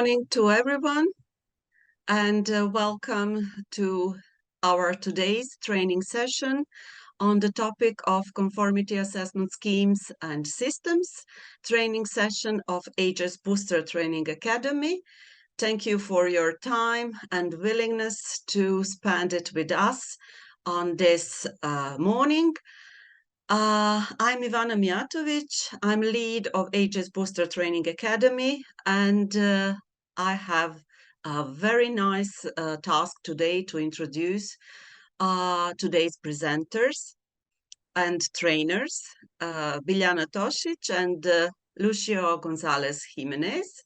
morning to everyone, and welcome to our today's training session on the topic of conformity assessment schemes and systems, training session of HSbooster Training Academy. Thank you for your time and willingness to spend it with us on this morning. I'm Ivana Mijatovic. I'm lead of HSbooster Training Academy, and I have a very nice task today to introduce today's presenters and trainers, Biljana Tosic and Lucio Gonzalez Jimenez.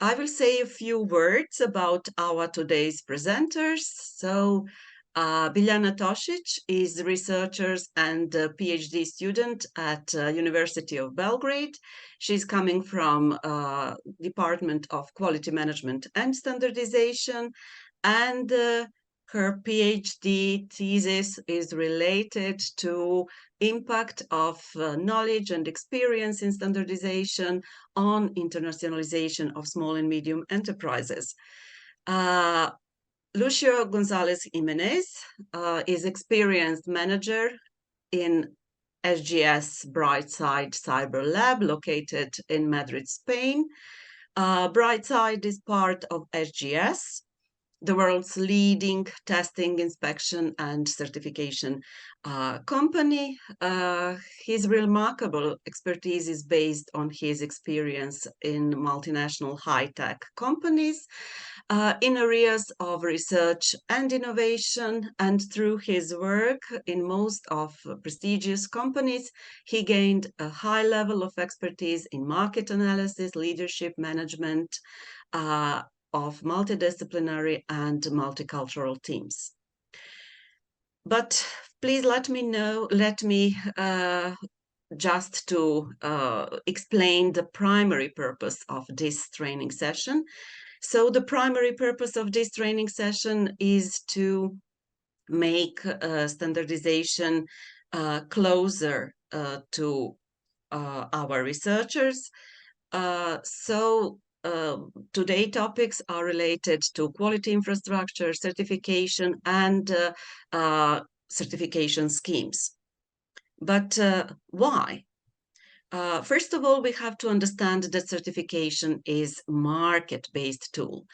I will say a few words about our today's presenters. So, Biljana Tosic is a researcher and a PhD student at University of Belgrade. She's coming from Department of Quality Management and Standardization, and her PhD thesis is related to impact of knowledge and experience in standardization on internationalization of small and medium enterprises. Lucio Gonzalez Jimenez is experienced manager in SGS Brightside Cyber Lab located in Madrid, Spain. Brightside is part of SGS, the world's leading testing, inspection, and certification company. His remarkable expertise is based on his experience in multinational high-tech companies in areas of research and innovation, and through his work in most of prestigious companies, he gained a high level of expertise in market analysis, leadership, management, of multidisciplinary and multicultural teams. But please let me just to explain the primary purpose of this training session. So the primary purpose of this training session is to make standardization closer to our researchers. Today topics are related to quality infrastructure, certification, and certification schemes. But why? First of all, we have to understand that certification is a market-based tool.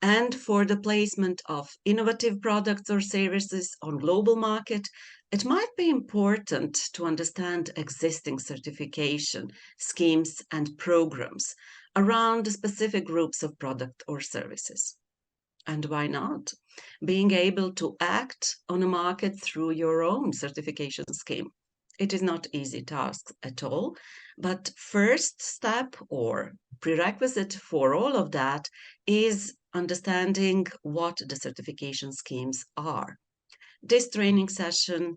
And for the placement of innovative products or services on global market, it might be important to understand existing certification schemes and programs around specific groups of product or services. And why not? Being able to act on a market through your own certification scheme. It is not an easy task at all, but first step or prerequisite for all of that is understanding what the certification schemes are. This training session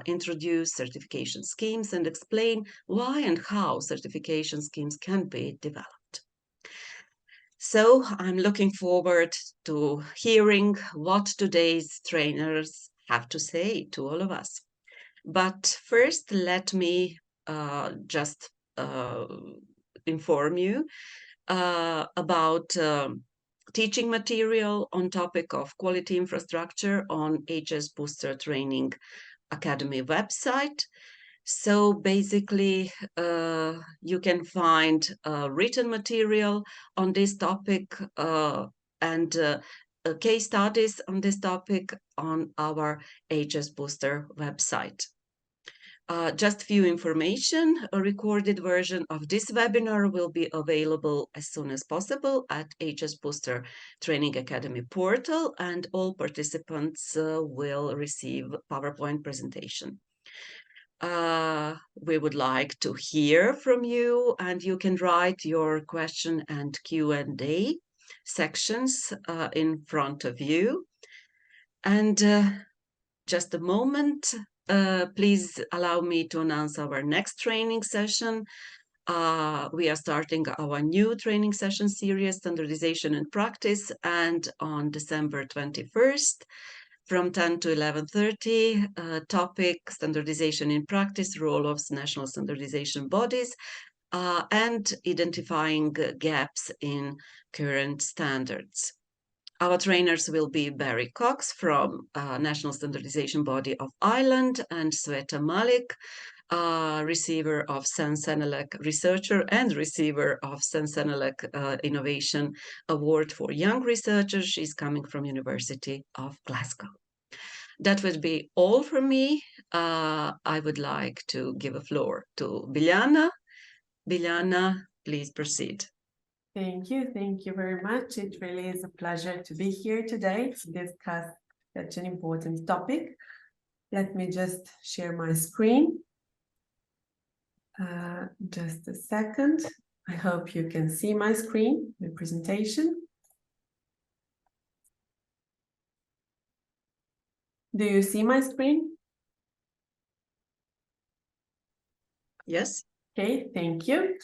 introduces certification schemes and explain why and how certification schemes can be developed. So I'm looking forward to hearing what today's trainers have to say to all of us. But first, let me just inform you about teaching material on topic of quality infrastructure on HSbooster Training Academy website. So basically, you can find written material on this topic and case studies on this topic on our HSbooster website. Just few information, a recorded version of this webinar will be available as soon as possible at HSbooster Training Academy portal, and all participants will receive PowerPoint presentation. We would like to hear from you, and you can write your question and Q&A sections in front of you. And just a moment, please allow me to announce our next training session. We are starting our new training session series, Standardization and Practice, and on December 21st, from 10 to 11:30, topic Standardization in Practice, role of national standardization bodies. and identifying gaps in current standards. Our trainers will be Barry Cox from National Standardization Body of Ireland and Sweta Malik, receiver of Sen-Senelec Researcher and receiver of Sen-Senelec Innovation Award for Young Researchers. She's coming from University of Glasgow. That would be all from me. I would like to give a floor to Biljana. Biljana, please proceed. Thank you very much. It really is a pleasure to be here today to discuss such an important topic. Let me just share my screen. Just a second. I hope you can see my screen, the presentation. Do you see my screen? Yes. Okay, thank you.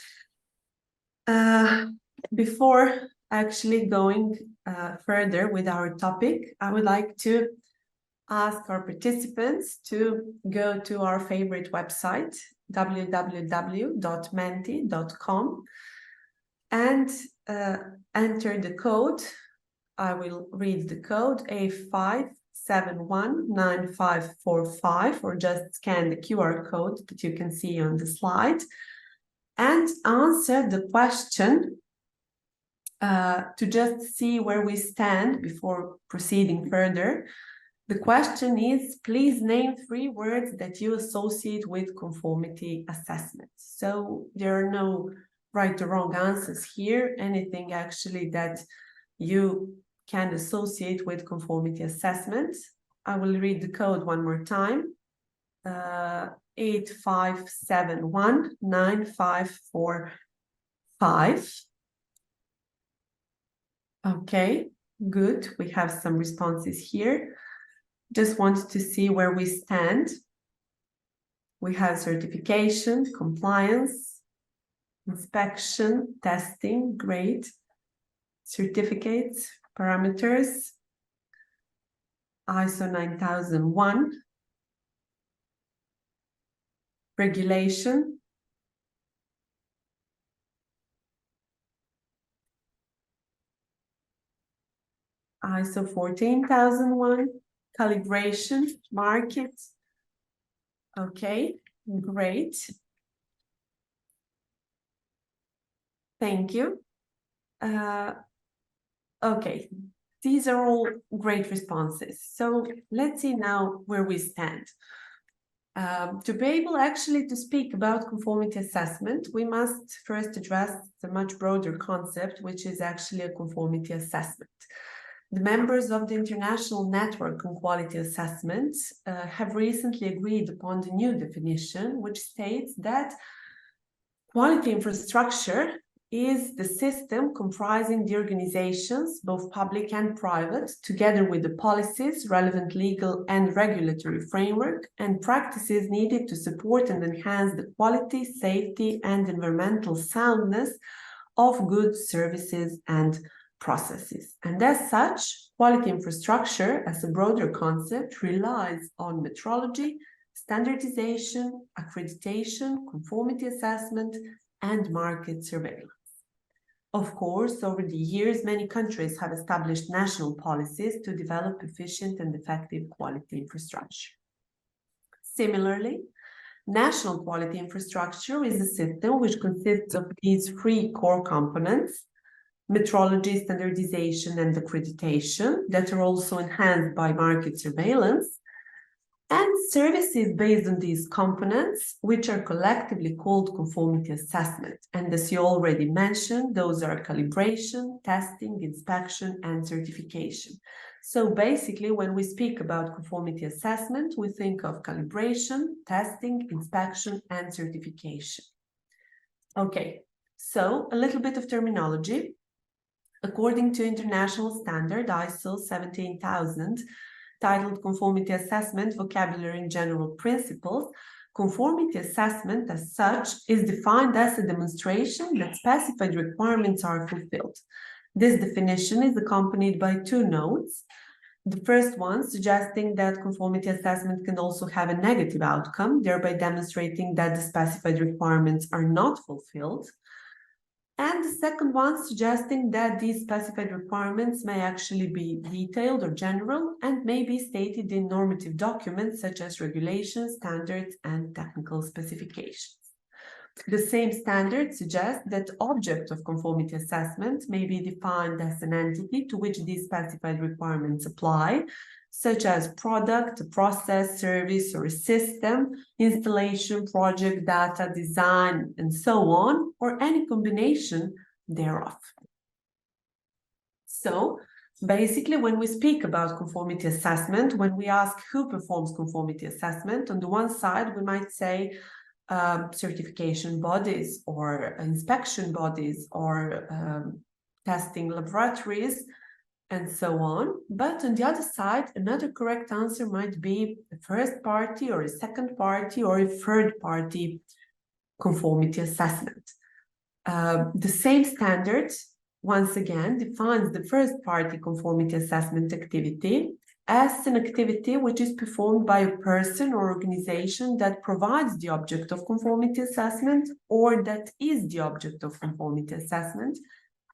Before actually going further with our topic, I would like to ask our participants to go to our favorite website, www.menti.com, and enter the code. I will read the code A5719545, or just scan the QR code that you can see on the slide, and answer the question to just see where we stand before proceeding further. The question is, please name 3 words that you associate with conformity assessment. So there are no right or wrong answers here, anything actually that you can associate with conformity assessment. I will read the code one more time. 85719545. Okay, good. We have some responses here. Just wanted to see where we stand. We have certification, compliance, inspection, testing, great, certificates, parameters, ISO 9001, regulation, ISO 14001, calibration, market. Okay, great. Thank you. Okay, these are all great responses. So let's see now where we stand. To be able actually to speak about conformity assessment, we must first address the much broader concept, which is actually a conformity assessment. The members of the International Network on Quality Assessments have recently agreed upon the new definition, which states that quality infrastructure is the system comprising the organizations, both public and private, together with the policies, relevant legal and regulatory framework, and practices needed to support and enhance the quality, safety, and environmental soundness of goods, services, and processes. And as such, quality infrastructure as a broader concept relies on metrology, standardization, accreditation, conformity assessment, and market surveillance. Of course, over the years, many countries have established national policies to develop efficient and effective quality infrastructure. Similarly, national quality infrastructure is a system which consists of these 3 core components: metrology, standardization, and accreditation, that are also enhanced by market surveillance, and services based on these components, which are collectively called conformity assessment. And as you already mentioned, those are calibration, testing, inspection, and certification. So basically, when we speak about conformity assessment, we think of calibration, testing, inspection, and certification. Okay, so a little bit of terminology. According to international standard ISO 17000, titled Conformity Assessment, Vocabulary and General Principles, conformity assessment as such is defined as a demonstration that specified requirements are fulfilled. This definition is accompanied by 2 notes. The first one suggesting that conformity assessment can also have a negative outcome, thereby demonstrating that the specified requirements are not fulfilled. And the second one suggesting that these specified requirements may actually be detailed or general and may be stated in normative documents such as regulations, standards, and technical specifications. The same standard suggests that object of conformity assessment may be defined as an entity to which these specified requirements apply, such as product, a process, service, or a system, installation, project, data, design, and so on, or any combination thereof. So, basically, when we speak about conformity assessment, when we ask who performs conformity assessment, on the one side, we might say certification bodies or inspection bodies or testing laboratories, and so on. But on the other side, another correct answer might be a first party or a second party or a third party conformity assessment. The same standard, once again, defines the first party conformity assessment activity as an activity which is performed by a person or organization that provides the object of conformity assessment or that is the object of conformity assessment.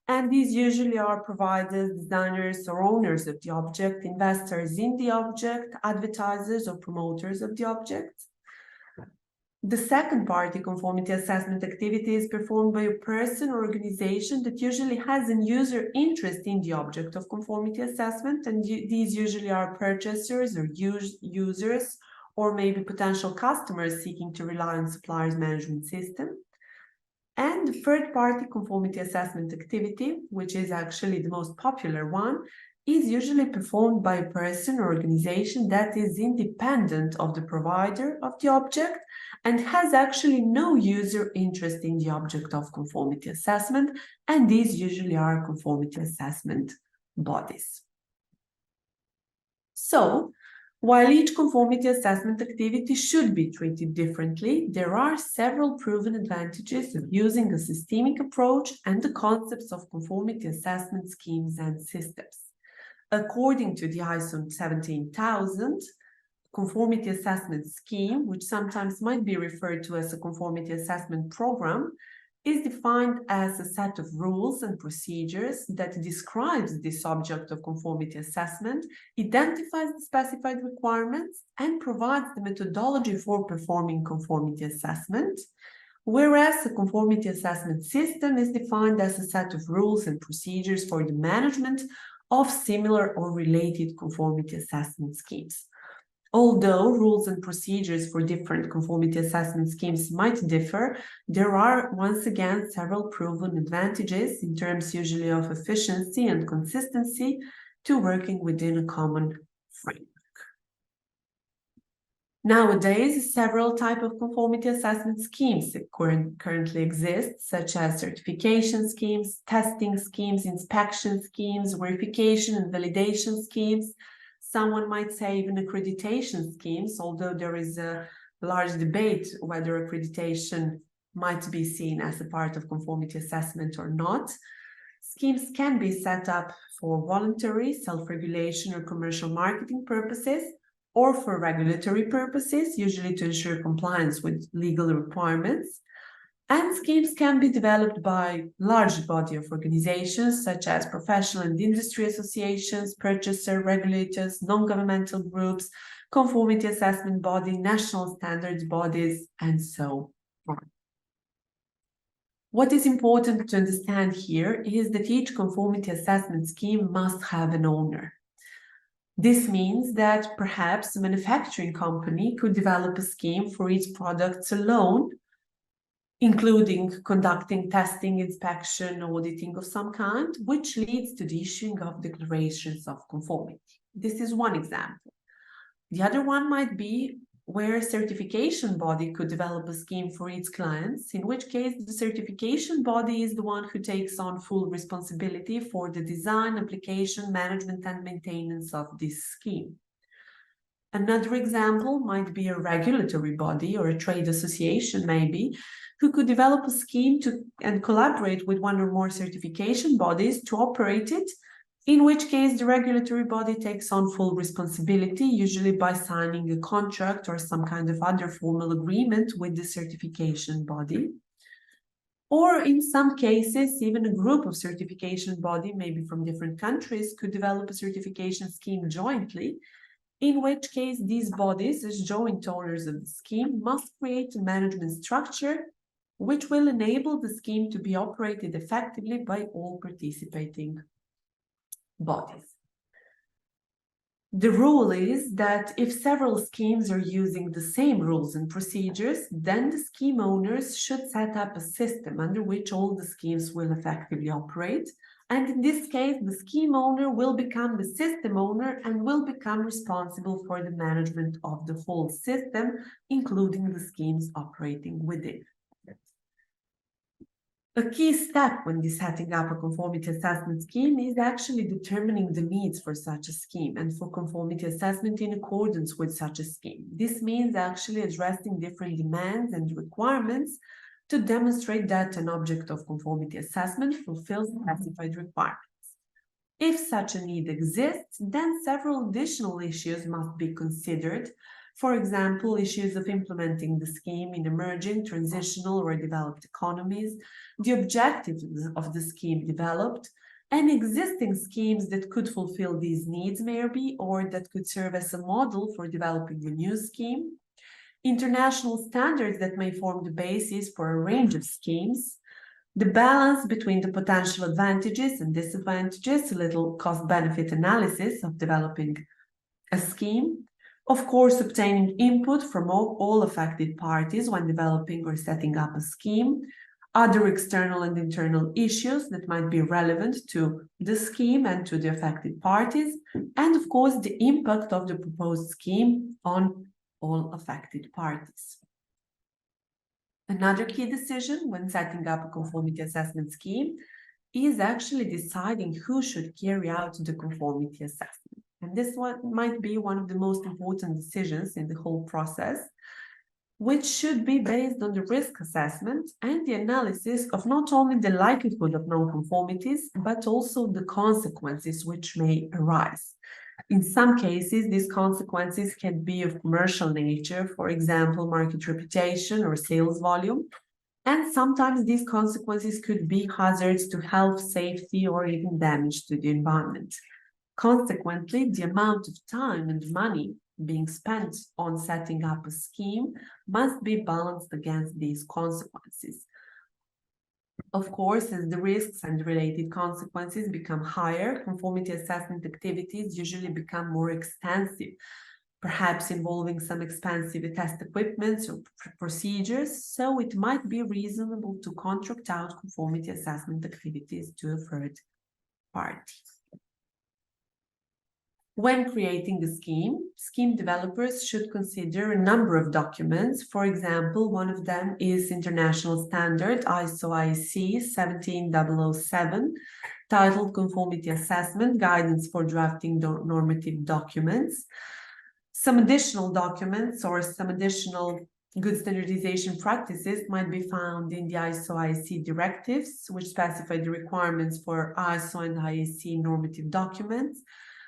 And these usually are providers, designers, or owners of the object, investors in the object, advertisers or promoters of the object. The second party conformity assessment activity is performed by a person or organization that usually has a user interest in the object of conformity assessment, and these usually are purchasers or users, or maybe potential customers seeking to rely on suppliers' management system. And the third-party conformity assessment activity, which is actually the most popular one, is usually performed by a person or organization that is independent of the provider of the object and has actually no user interest in the object of conformity assessment, and these usually are conformity assessment bodies. So, while each conformity assessment activity should be treated differently, there are several proven advantages of using a systemic approach and the concepts of conformity assessment schemes and systems. According to the ISO 17000, conformity assessment scheme, which sometimes might be referred to as a conformity assessment program, is defined as a set of rules and procedures that describes the subject of conformity assessment, identifies the specified requirements, and provides the methodology for performing conformity assessment, whereas a conformity assessment system is defined as a set of rules and procedures for the management of similar or related conformity assessment schemes. Although rules and procedures for different conformity assessment schemes might differ, there are, once again, several proven advantages in terms usually of efficiency and consistency to working within a common framework. Nowadays, several types of conformity assessment schemes currently exist, such as certification schemes, testing schemes, inspection schemes, verification and validation schemes. Someone might say even accreditation schemes, although there is a large debate whether accreditation might be seen as a part of conformity assessment or not. Schemes can be set up for voluntary, self-regulation or commercial marketing purposes, or for regulatory purposes, usually to ensure compliance with legal requirements. And schemes can be developed by large body of organizations such as professional and industry associations, purchaser, regulators, non-governmental groups, conformity assessment body, national standards bodies, and so on. What is important to understand here is that each conformity assessment scheme must have an owner. This means that perhaps a manufacturing company could develop a scheme for its products alone, including conducting testing, inspection, auditing of some kind, which leads to the issuing of declarations of conformity. This is one example. The other one might be where a certification body could develop a scheme for its clients, in which case the certification body is the one who takes on full responsibility for the design, application, management, and maintenance of this scheme. Another example might be a regulatory body or a trade association, maybe, who could develop a scheme and collaborate with one or more certification bodies to operate it in which case the regulatory body takes on full responsibility, usually by signing a contract or some kind of other formal agreement with the certification body. Or in some cases, even a group of certification body, maybe from different countries, could develop a certification scheme jointly, in which case these bodies, as joint owners of the scheme, must create a management structure which will enable the scheme to be operated effectively by all participating bodies. The rule is that if several schemes are using the same rules and procedures, then the scheme owners should set up a system under which all the schemes will effectively operate. And in this case, the scheme owner will become the system owner and will become responsible for the management of the whole system, including the schemes operating within. A key step when setting up a conformity assessment scheme is actually determining the needs for such a scheme and for conformity assessment in accordance with such a scheme. This means actually addressing different demands and requirements to demonstrate that an object of conformity assessment fulfills specified requirements. If such a need exists, then several additional issues must be considered. For example, issues of implementing the scheme in emerging, transitional, or developed economies, the objectives of the scheme developed, and existing schemes that could fulfill these needs maybe, or that could serve as a model for developing a new scheme, international standards that may form the basis for a range of schemes, the balance between the potential advantages and disadvantages, a little cost-benefit analysis of developing a scheme, of course, obtaining input from all affected parties when developing or setting up a scheme, other external and internal issues that might be relevant to the scheme and to the affected parties, and of course, the impact of the proposed scheme on all affected parties. Another key decision when setting up a conformity assessment scheme is actually deciding who should carry out the conformity assessment. And this one might be one of the most important decisions in the whole process, which should be based on the risk assessment and the analysis of not only the likelihood of non-conformities, but also the consequences which may arise. In some cases, these consequences can be of commercial nature, for example, market reputation or sales volume. And sometimes these consequences could be hazards to health, safety, or even damage to the environment. Consequently, the amount of time and money being spent on setting up a scheme must be balanced against these consequences. Of course, as the risks and related consequences become higher, conformity assessment activities usually become more extensive, perhaps involving some expensive test equipment or procedures, so it might be reasonable to contract out conformity assessment activities to a third party. When creating a scheme developers should consider a number of documents. For example, one of them is International Standard ISO/IEC 17007, titled Conformity Assessment Guidance for Drafting Normative Documents. Some additional documents or some additional good standardization practices might be found in the ISO/IEC directives, which specify the requirements for ISO and IEC normative documents.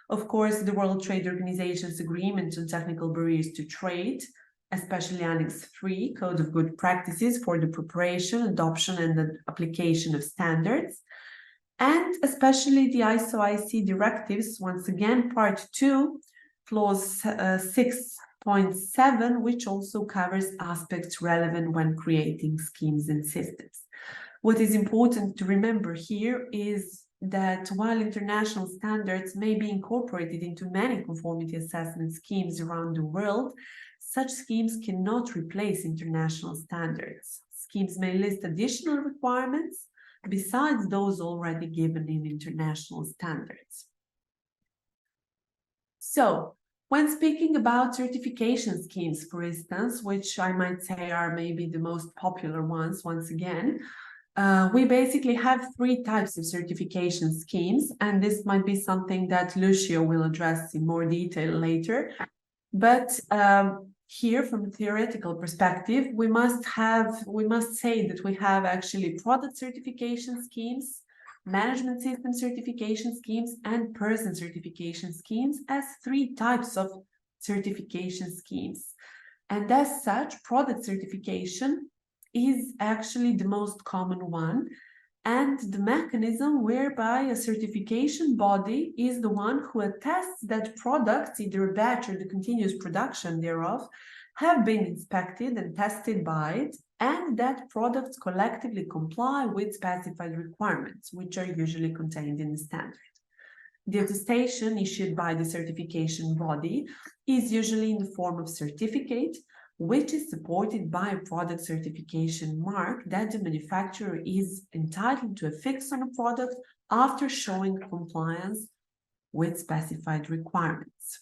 Of course, the World Trade Organization's Agreement on Technical Barriers to Trade, especially Annex 3, Code of Good Practices for the preparation, adoption, and the application of standards, and especially the ISO/IEC directives, once again, Part 2, Clause 6.7, which also covers aspects relevant when creating schemes and systems. What is important to remember here is that while international standards may be incorporated into many conformity assessment schemes around the world, such schemes cannot replace international standards. Schemes may list additional requirements besides those already given in international standards. So, when speaking about certification schemes, for instance, which I might say are maybe the most popular ones, once again, we basically have three types of certification schemes, and this might be something that Lucio will address in more detail later. But here, from a theoretical perspective, we must say that we have actually product certification schemes, management system certification schemes, and person certification schemes as three types of certification schemes. And as such, product certification is actually the most common one, and the mechanism whereby a certification body is the one who attests that products, either a batch or the continuous production thereof, have been inspected and tested by it, and that products collectively comply with specified requirements, which are usually contained in the standard. The attestation issued by the certification body is usually in the form of certificate, which is supported by a product certification mark that the manufacturer is entitled to affix on a product after showing compliance with specified requirements.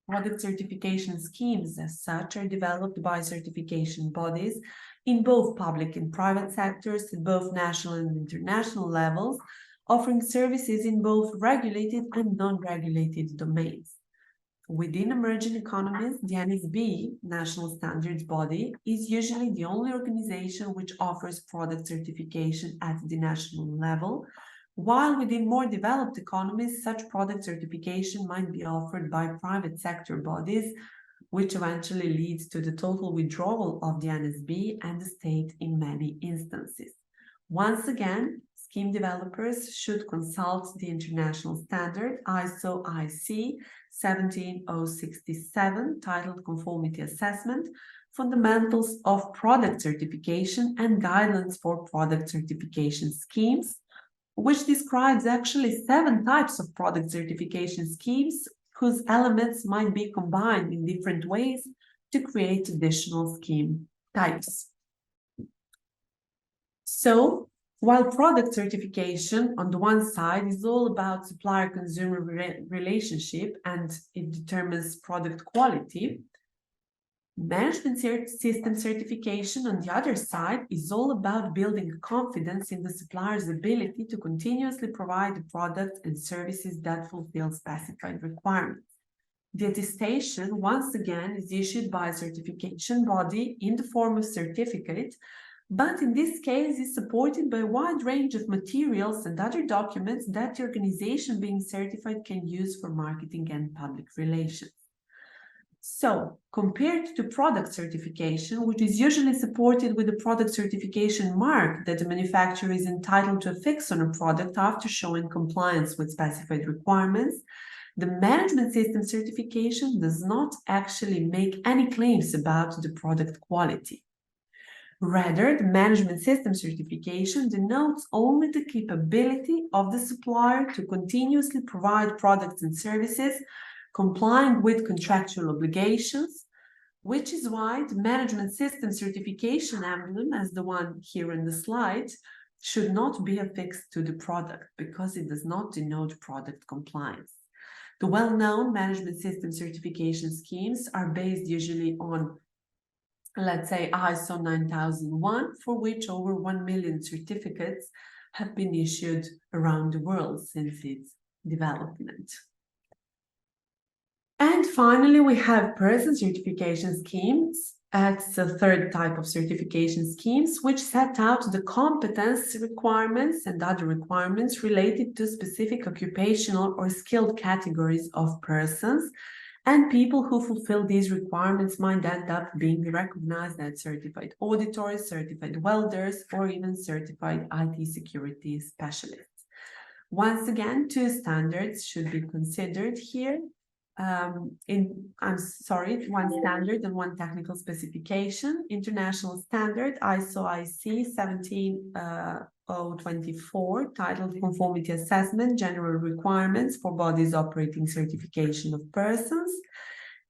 Product certification schemes as such are developed by certification bodies in both public and private sectors at both national and international levels, offering services in both regulated and non-regulated domains. Within emerging economies, the NSB, National Standards Body, is usually the only organization which offers product certification at the national level, while within more developed economies, such product certification might be offered by private sector bodies, which eventually leads to the total withdrawal of the NSB and the state in many instances. Once again, scheme developers should consult the international standard ISO IC 17067, titled Conformity Assessment, Fundamentals of Product Certification and Guidelines for Product Certification Schemes, which describes actually 7 types of product certification schemes whose elements might be combined in different ways to create additional scheme types. So, while product certification on the one side is all about supplier-consumer relationship and it determines product quality, management system certification on the other side is all about building confidence in the supplier's ability to continuously provide the products and services that fulfill specified requirements. The attestation, once again, is issued by a certification body in the form of certificate, but in this case is supported by a wide range of materials and other documents that the organization being certified can use for marketing and public relations. So, compared to product certification, which is usually supported with a product certification mark that the manufacturer is entitled to affix on a product after showing compliance with specified requirements, the management system certification does not actually make any claims about the product quality. Rather, the management system certification denotes only the capability of the supplier to continuously provide products and services complying with contractual obligations, which is why the management system certification emblem, as the one here in the slide, should not be affixed to the product because it does not denote product compliance. The well-known management system certification schemes are based usually on, let's say, ISO 9001, for which over 1 million certificates have been issued around the world since its development. And finally, we have person certification schemes. That's the third type of certification schemes, which set out the competence requirements and other requirements related to specific occupational or skilled categories of persons, and people who fulfill these requirements might end up being recognized as certified auditors, certified welders, or even certified IT security specialists. Once again, 2 standards should be considered here. One standard and 1 technical specification. International standard ISO IC 17024, titled Conformity Assessment, General Requirements for Bodies Operating Certification of Persons,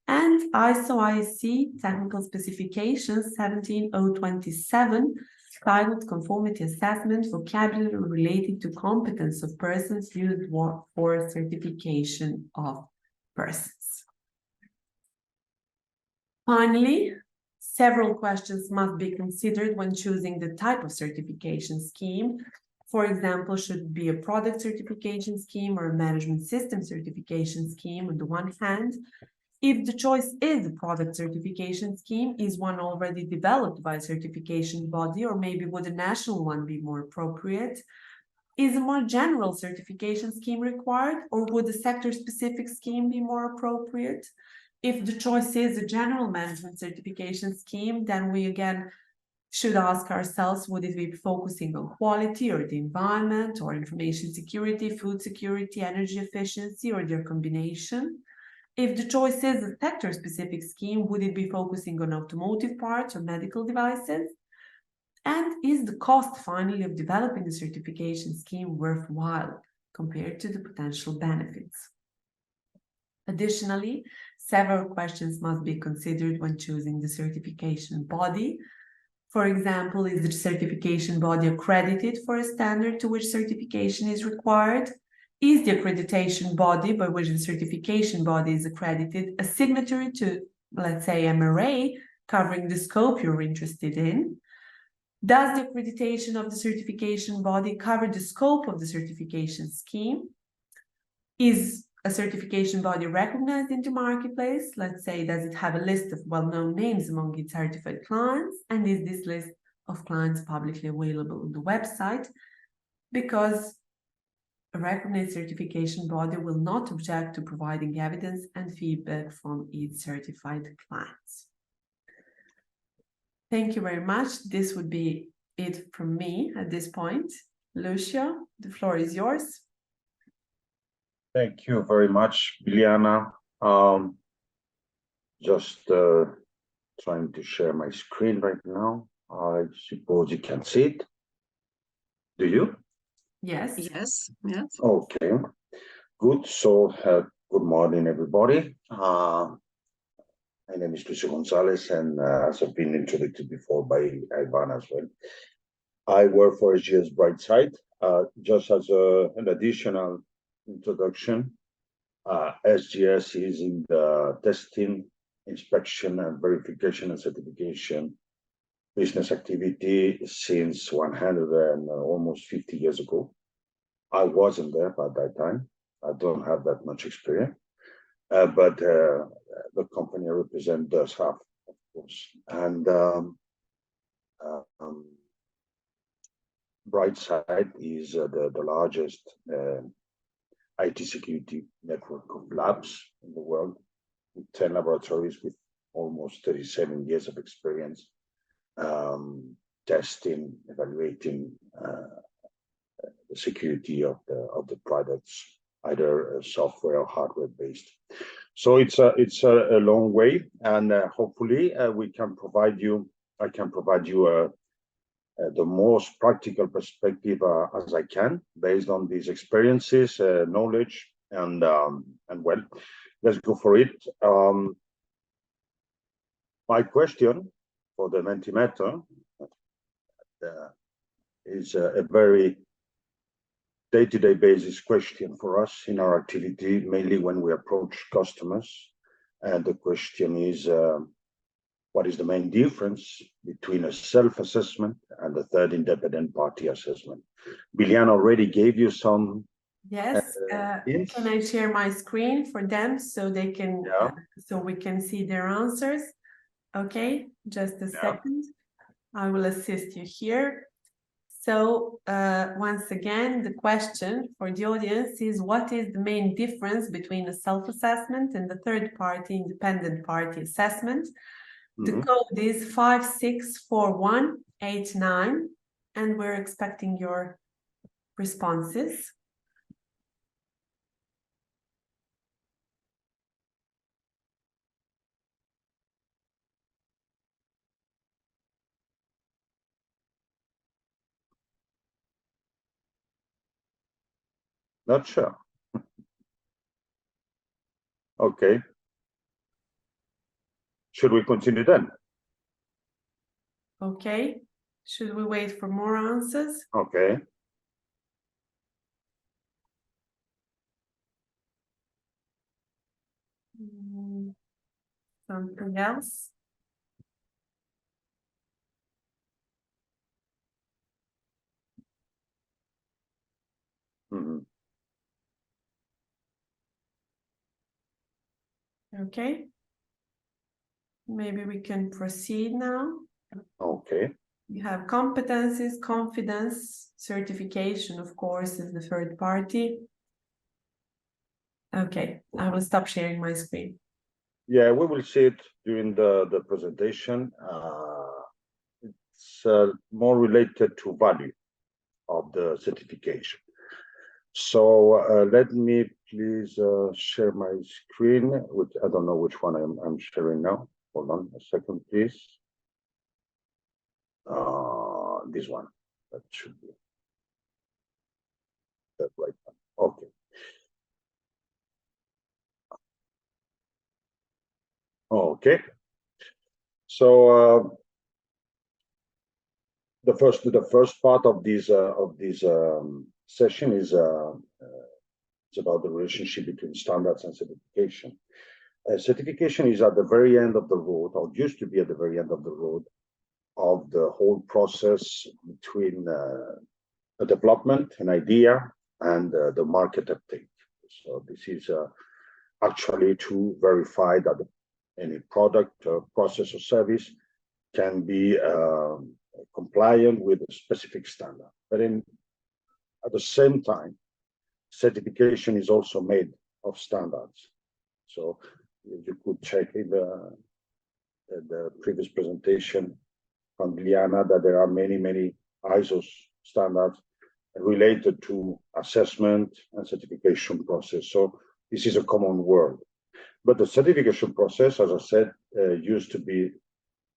and ISO IC Technical Specification 17027, titled Conformity Assessment, Vocabulary Related to Competence of Persons used for certification of persons. Finally, several questions must be considered when choosing the type of certification scheme. For example, should it be a product certification scheme or a management system certification scheme on the one hand? If the choice is a product certification scheme, is one already developed by a certification body, or maybe would a national one be more appropriate? Is a more general certification scheme required, or would a sector-specific scheme be more appropriate? If the choice is a general management certification scheme, then we again should ask ourselves, would it be focusing on quality or the environment or information security, food security, energy efficiency, or their combination? If the choice is a sector-specific scheme, would it be focusing on automotive parts or medical devices? And is the cost finally of developing a certification scheme worthwhile compared to the potential benefits? Additionally, several questions must be considered when choosing the certification body. For example, is the certification body accredited for a standard to which certification is required? Is the accreditation body by which the certification body is accredited a signatory to, let's say, MRA, covering the scope you're interested in? Does the accreditation of the certification body cover the scope of the certification scheme? Is a certification body recognized in the marketplace? Let's say, does it have a list of well-known names among its certified clients? And is this list of clients publicly available on the website? Because a recognized certification body will not object to providing evidence and feedback from its certified clients. Thank you very much. This would be it from me at this point. Lucia, the floor is yours. Thank you very much, Biljana. Just trying to share my screen right now. I suppose you can see it. Do you? Yes. Yes, yes. Okay, good. So, good morning, everybody. My name is Lucio Gonzalez, and as I've been introduced before by Ivana as well, I work for SGS Brightside. Just as an additional introduction, SGS is in the testing, inspection, and verification and certification business activity since 100 and almost 50 years ago. I wasn't there at that time. I don't have that much experience, but the company I represent does have, of course. And Brightside is the largest IT security network of labs in the world, with 10 laboratories with almost 37 years of experience, testing, evaluating the security of the products, either software or hardware based. So it's a long way, and hopefully we can provide you. I can provide you the most practical perspective as I can, based on these experiences, knowledge, and well, let's go for it. My question for the Mentimeter is a very day-to-day basis question for us in our activity, mainly when we approach customers. And the question is, what is the main difference between a self-assessment and a third independent party assessment? Biljana already gave you some. Yes. Can I share my screen for them so they can, so we can see their answers? Okay, just a second. I will assist you here. So once again, the question for the audience is, what is the main difference between a self-assessment and the third-party independent party assessment? The code is 564189, and we're expecting your responses. Not sure. Okay. Should we continue then? Okay. Should we wait for more answers? Okay. Something else? Okay. Maybe we can proceed now. Okay. We have competencies, confidence, certification, of course, is the third party. Okay, I will stop sharing my screen. Yeah, we will see it during the presentation. It's more related to value of the certification. So let me please share my screen, which I don't know which one I'm sharing now. Hold on a second, please. This one, that should be that right one. Okay. Okay. So the first part of this session is it's about the relationship between standards and certification. Certification is at the very end of the road, or used to be at the very end of the road, of the whole process between a development, an idea, and the market uptake. So this is actually to verify that any product, process, or service can be compliant with a specific standard. But at the same time, certification is also made of standards. So you could check in the previous presentation from Liana that there are many ISO standards related to assessment and certification process. So this is a common word. But the certification process, as I said, used to be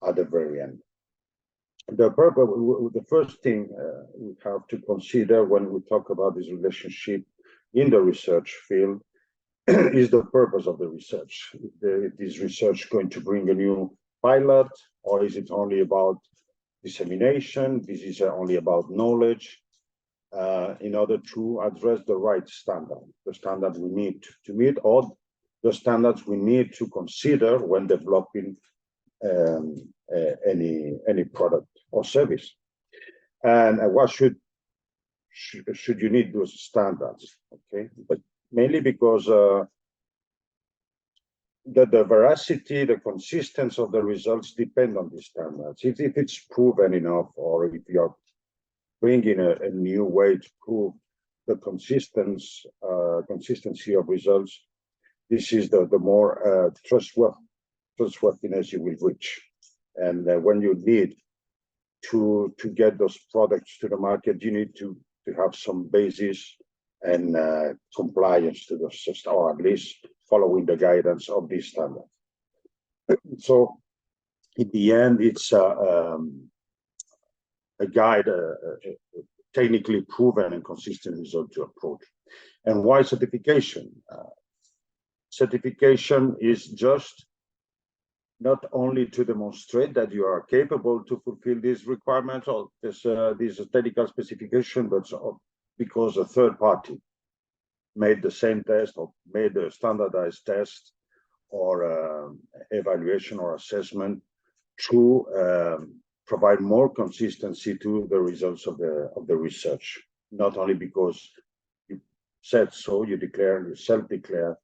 at the very end. The first thing we have to consider when we talk about this relationship in the research field is the purpose of the research. Is research going to bring a new pilot, or is it only about dissemination? This is only about knowledge in order to address the right standard, the standard we need to meet, or the standards we need to consider when developing any product or service. And what should you need those standards? Okay, but mainly because the veracity, the consistency of the results depend on these standards. If it's proven enough, or if you are bringing a new way to prove the consistency of results, this is the more trustworthiness you will reach. And when you need to get those products to the market, you need to have some basis and compliance to the system, or at least following the guidance of this standard. So in the end, it's a guide, a technically proven and consistent result to approach. And why certification? Certification is just not only to demonstrate that you are capable to fulfill these requirements or this technical specification, but because a third party made the same test or made a standardized test or evaluation or assessment to provide more consistency to the results of the research. Not only because you said so, you self-declare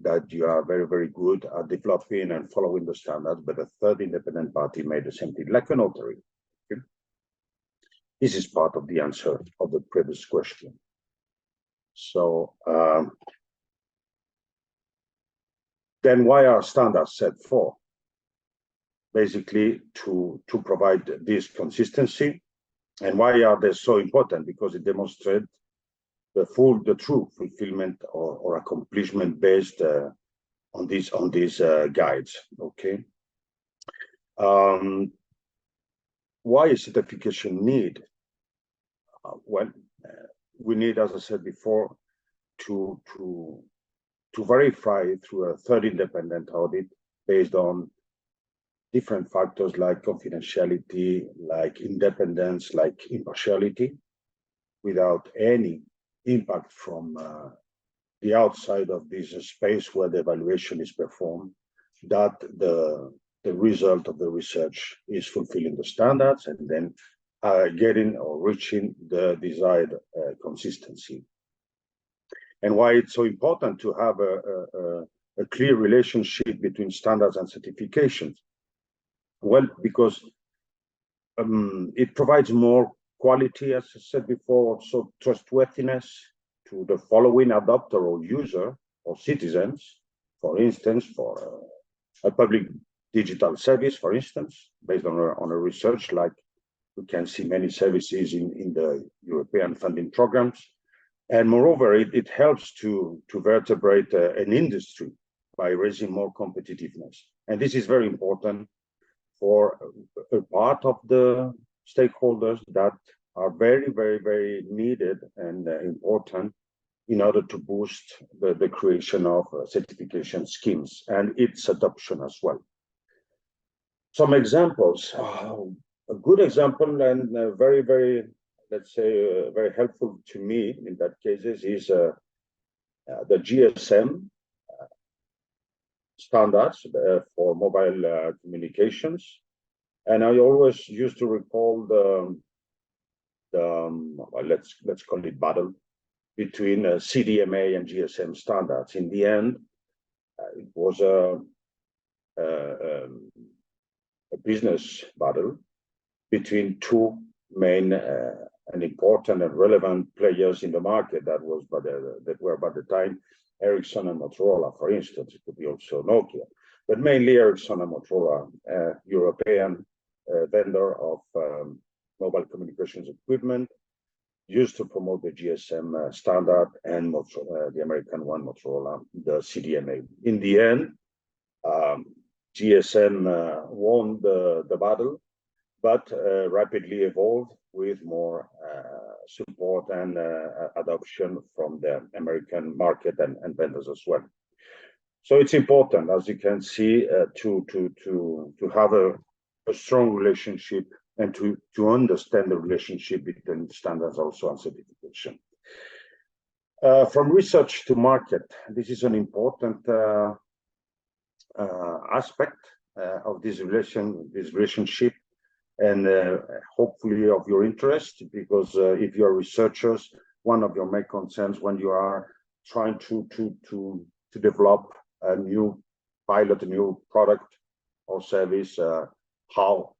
that you are very good at developing and following the standards, but a third independent party made the same thing, like a notary. Okay? This is part of the answer of the previous question. So then why are standards set for? Basically to provide this consistency. And why are they so important? Because it demonstrates the true fulfillment or accomplishment based on these guides. Okay. Why is certification needed? Well, we need, as I said before, to verify through a third independent audit based on different factors like confidentiality, like independence, like impartiality, without any impact from the outside of this space where the evaluation is performed, that the result of the research is fulfilling the standards and then getting or reaching the desired consistency. And why it's so important to have a clear relationship between standards and certifications? Well, because it provides more quality, as I said before, also trustworthiness to the following adopter or user or citizens, for instance, for a public digital service, for instance, based on a research, like we can see many services in the European funding programs. And moreover, it helps to vertebrate an industry by raising more competitiveness. And this is very important for a part of the stakeholders that are very, very, very needed and important in order to boost the creation of certification schemes and its adoption as well. Some examples. A good example and very, very, let's say, very helpful to me in that cases is the GSM standards for mobile communications. And I always used to recall well, let's call it battle between CDMA and GSM standards. In the end, it was a business battle between two main and important and relevant players in the market that were by the time Ericsson and Motorola, for instance. It could be also Nokia, but mainly Ericsson and Motorola, European vendor of mobile communications equipment, used to promote the GSM standard, and the American one, Motorola, the CDMA. In the end, GSM won the battle, but rapidly evolved with more support and adoption from the American market and vendors as well. So it's important, as you can see, to have a strong relationship and to understand the relationship between standards also and certification. From research to market, this is an important aspect of this relationship, and hopefully of your interest, because if you are researchers, one of your main concerns when you are trying to develop a new pilot, a new product or service, how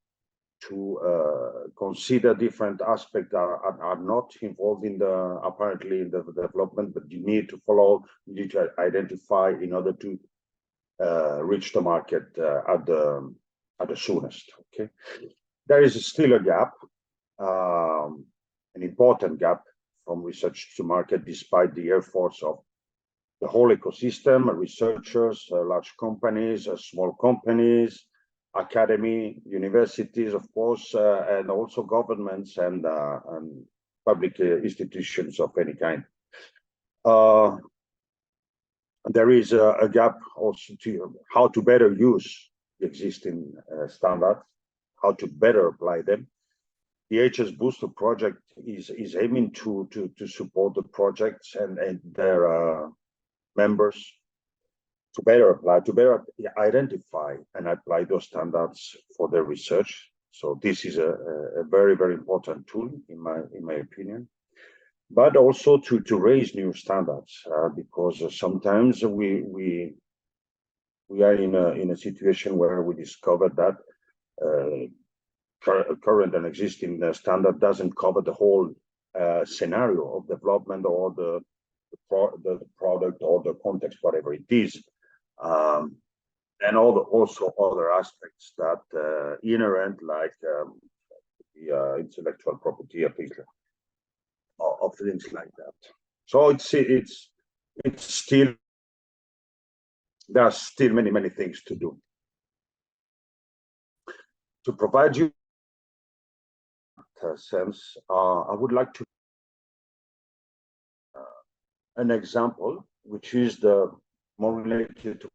to consider different aspects are not involved in apparently in the development, but you need to follow, you need to identify in order to reach the market at the soonest. Okay, there is still a gap, an important gap from research to market, despite the efforts of the whole ecosystem, researchers, large companies, small companies, academy, universities, of course, and also governments and public institutions of any kind. There is a gap also to how to better use the existing standards, how to better apply them. The HSbooster project is aiming to support the projects and their members to better apply, to better identify and apply those standards for their research. So this is a very, very important tool in my opinion, but also to raise new standards, because sometimes we are in a situation where we discover that current and existing standard doesn't cover the whole scenario of development or the product or the context, whatever it is. And also other aspects that inherent, like the intellectual property of things like that. So it's still, there are still many things to do. To provide you a sense, I would like to an example, which is the more related to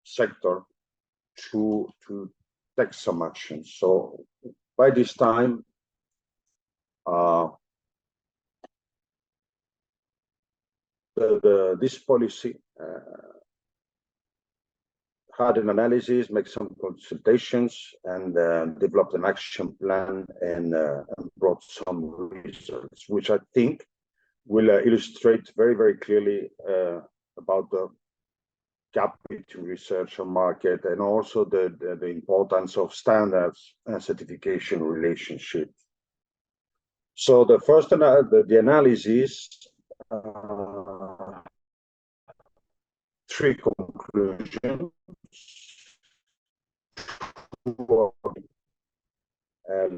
sector to take some action. So by this time, this policy had an analysis, make some consultations, and developed an action plan and brought some results, which I think will illustrate very, very clearly about the gap between research and market, and also the importance of standards and certification relationship. So the first the analysis, three conclusions.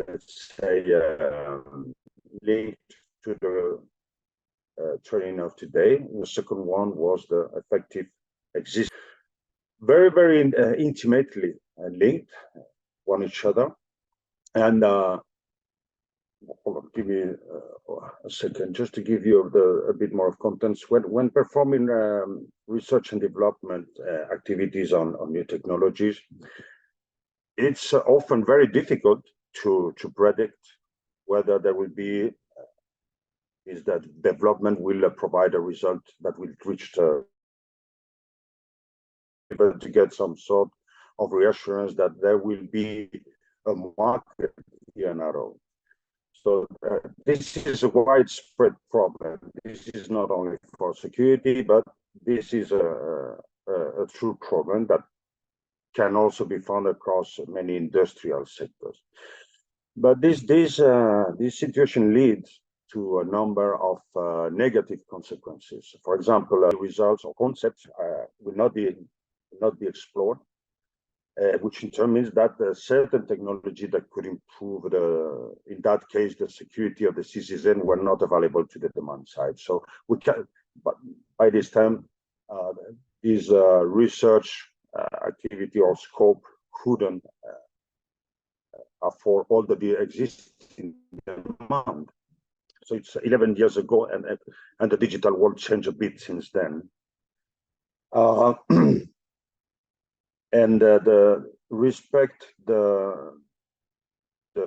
Let's say linked to the training of today. The second one was the effective existence. Very, very intimately linked one each other. And hold on, give me a second, just to give you a bit more of contents. When performing research and development activities on new technologies, it's often very difficult to predict whether there will be is that development will provide a result that will reach the able to get some sort of reassurance that there will be a market here in Arrow. So this is a widespread problem. This is not only for security, but this is a true problem that can also be found across many industrial sectors. But this situation leads to a number of negative consequences. For example, results or concepts will not be explored, which in turn means that a certain technology that could improve in that case, the security of the citizen were not available to the demand side. So we can, but by this time, this research activity or scope couldn't afford all the existing demand. So it's 11 years ago, and the digital world changed a bit since then. And the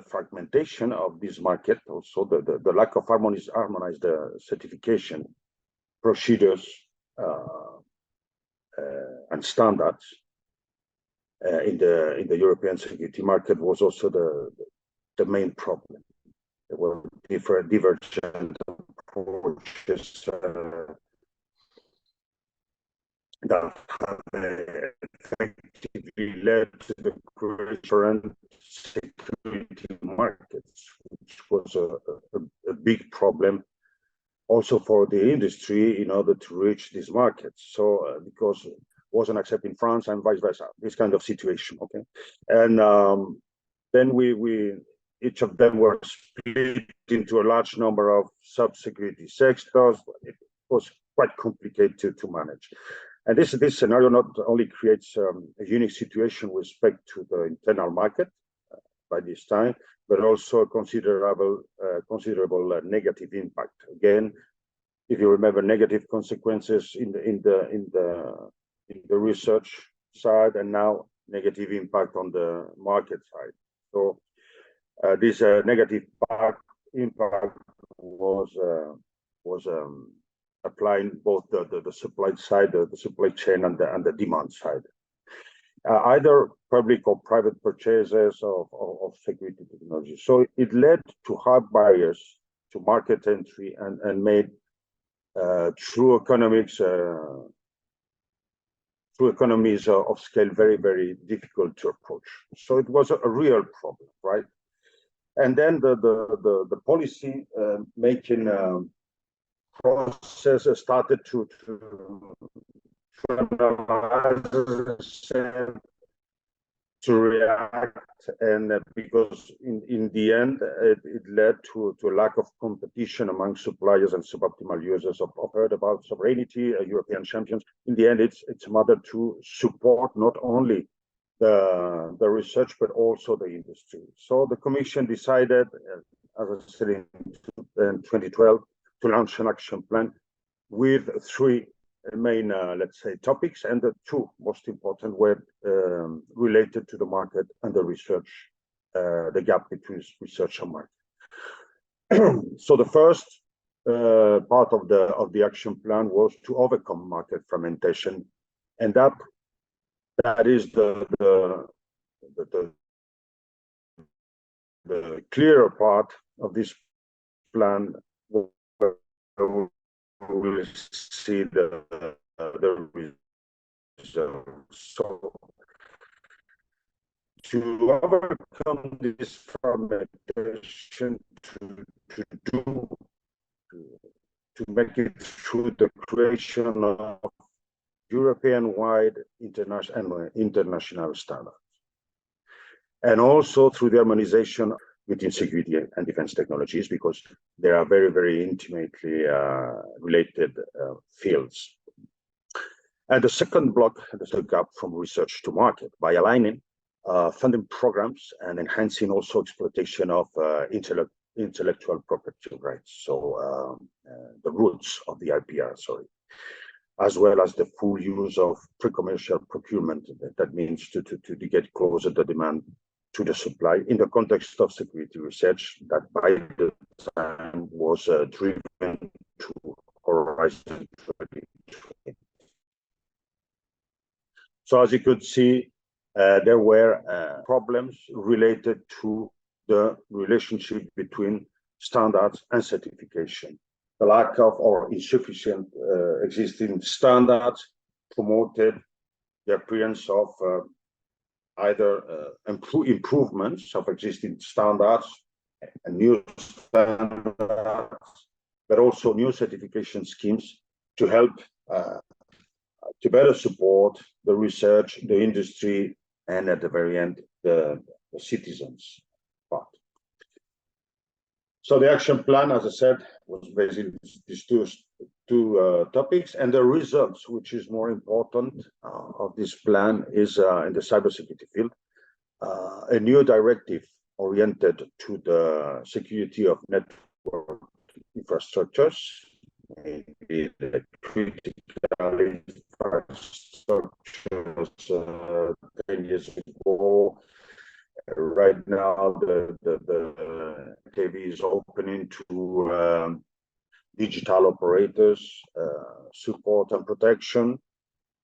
fragmentation of this market, also the lack of harmonized certification procedures and standards in the European security market was also the main problem. There were different divergent approaches that have effectively led to the current security markets, which was a big problem also for the industry in order to reach these markets. So because it wasn't accepted in France and vice versa, this kind of situation, okay? And then each of them were split into a large number of sub-security sectors. It was quite complicated to manage. And this scenario not only creates a unique situation with respect to the internal market by this time, but also a considerable negative impact. Again, if you remember, negative consequences in the research side, and now negative impact on the market side. So this negative impact was applying both the supply side, the supply chain, and the demand side. Either public or private purchases of security technology. So it led to hard barriers to market entry and made true economies of scale very, very difficult to approach. So it was a real problem, right? And then the policy making process started to react, and because in the end it led to a lack of competition among suppliers and suboptimal users of heard about sovereignty, European champions. In the end, it's a matter to support not only the research but also the industry. So the Commission decided, as I said, in 2012, to launch an action plan with three main, let's say, topics, and the two most important were related to the market and the research, the gap between research and market. So the first part of the action plan was to overcome market fragmentation, and that is the clearer part of this plan. We'll see the results. So to overcome this fragmentation, to make it through the creation of European-wide international standards, and also through the harmonization between security and defense technologies, because they are very, very intimately related fields. And the second block is the gap from research to market by aligning funding programs and enhancing also exploitation of intellectual property rights. So the roots of the IPR, as well as the full use of pre-commercial procurement. That means to get closer the demand to the supply in the context of security research that by the time was driven to Horizon 2020. So as you could see, there were problems related to the relationship between standards and certification. The lack of or insufficient existing standards promoted the appearance of either improvements of existing standards and new standards, but also new certification schemes to help to better support the research, the industry, and at the very end, the citizens part. So the action plan, as I said, was basically these two topics, and the results, which is more important of this plan, is in the cybersecurity field, a new directive oriented to the security of network infrastructures, maybe the critical infrastructures 10 years ago. Right now, the TV is opening to digital operators, support and protection.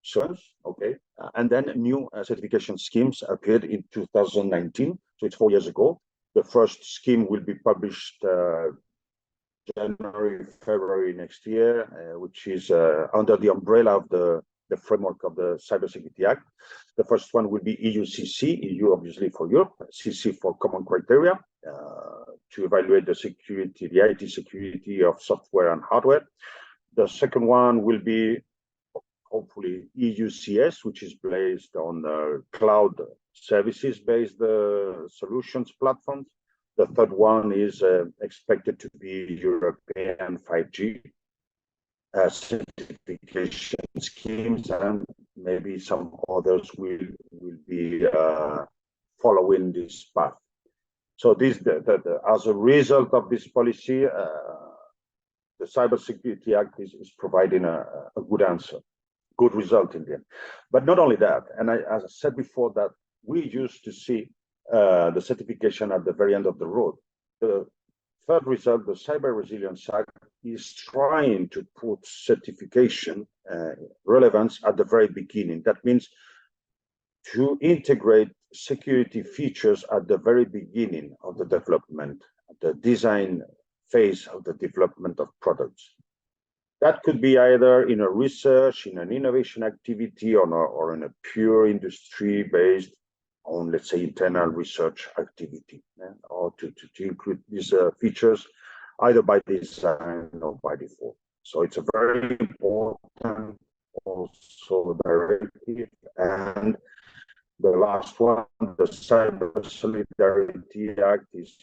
So, okay, and then new certification schemes appeared in 2019. So it's 4 years ago. The first scheme will be published January, February next year, which is under the umbrella of the framework of the Cybersecurity Act. The first one will be EUCC, EU obviously for Europe, CC for common criteria, to evaluate the security, the IT security of software and hardware. The second one will be hopefully EUCS, which is based on cloud services-based solutions platforms. The third one is expected to be European 5G certification schemes, and maybe some others will be following this path. So this, as a result of this policy, the Cybersecurity Act is providing a good answer, good result in the end. But not only that, and as I said before, that we used to see the certification at the very end of the road. The third result, the Cyber Resilience Act, is trying to put certification relevance at the very beginning. That means to integrate security features at the very beginning of the development, the design phase of the development of products. That could be either in a research, in an innovation activity, or in a pure industry-based on, let's say, internal research activity, or to include these features either by design or by default. So it's a very important also directive. And the last one, the Cyber Solidarity Act, is